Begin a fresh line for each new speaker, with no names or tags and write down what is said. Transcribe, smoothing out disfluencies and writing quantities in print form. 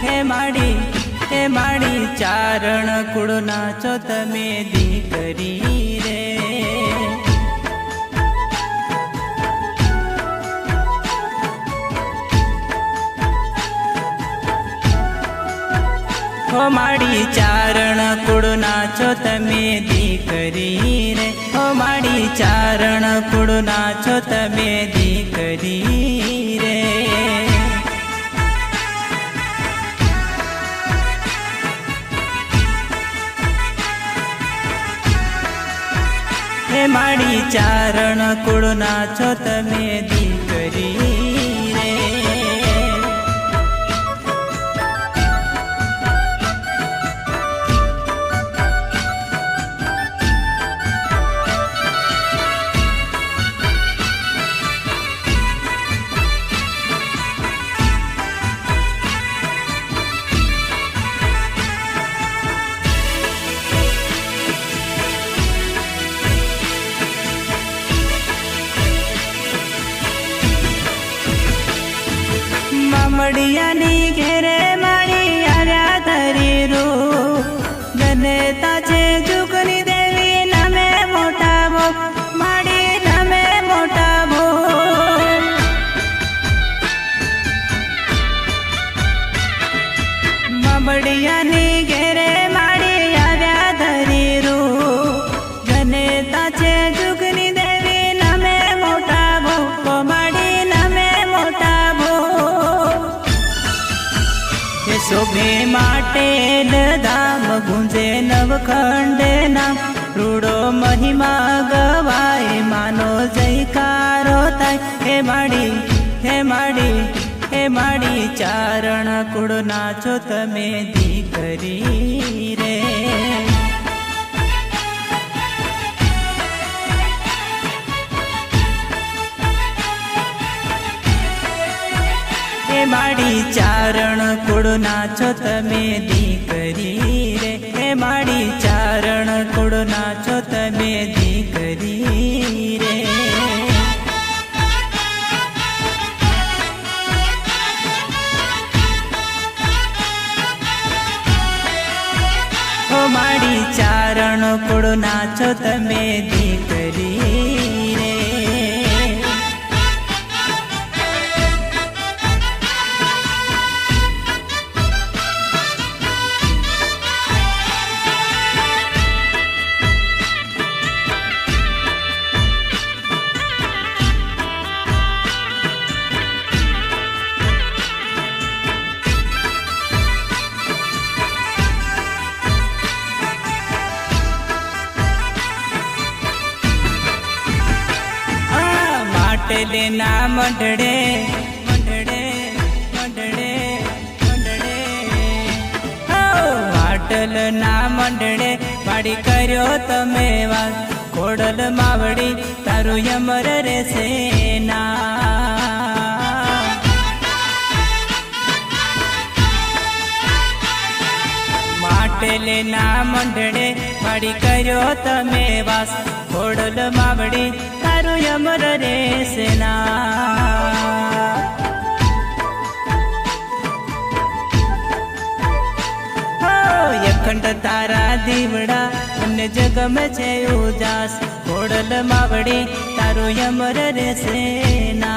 हे माड़ी चारण कुळना छो तमे दीकरी रे। हो माड़ी चारण कुळना छो तमे दीकरी रे। हो माड़ी चारण कुळना छो तमे दीकरी रे। हे माड़ी चारण कुळना छो तमे दीकरी रे। मडियानी घेरे माड़ी आर्या धरी रू जनता छे जुगनी देवी नमे मोटा भो माड़ी नमे मोटा भो। मडियानी घेरे माड़ी आर्या धरी रू जनता छे जुगनी देवी नमे मोटा भो माड़ी नमे मोटा भो। शोभे माटे धाम गुंजे नवखंड नाम रूड़ो महिमा गवाय मानो जयकारो थाय। हे माड़ी चारण कुळना छो तमे दीकरी रे। हे माड़ी चारण कुळना छो तमे दीकरी रे। हे माड़ी चारण कुळना छो तमे दीकरी रे। हो माड़ी चारण कुळना छो तमे दीकरी रे। लेना मंडड़े मंडड़े मंडड़े मंडड़े हो वाटल ना मंडड़े माड़ी कर्यो तमे वास कोडल मावड़ी तारू यमर रे सेना। माटेले ना मंडड़े माड़ी कर्यो तमे वास कोडल मावड़ी तारू यमर रे सेना। हो यखंड तारा दीवड़ा अन्य जग में छे उजास कोडल मावड़ी तारू यमर रे सेना।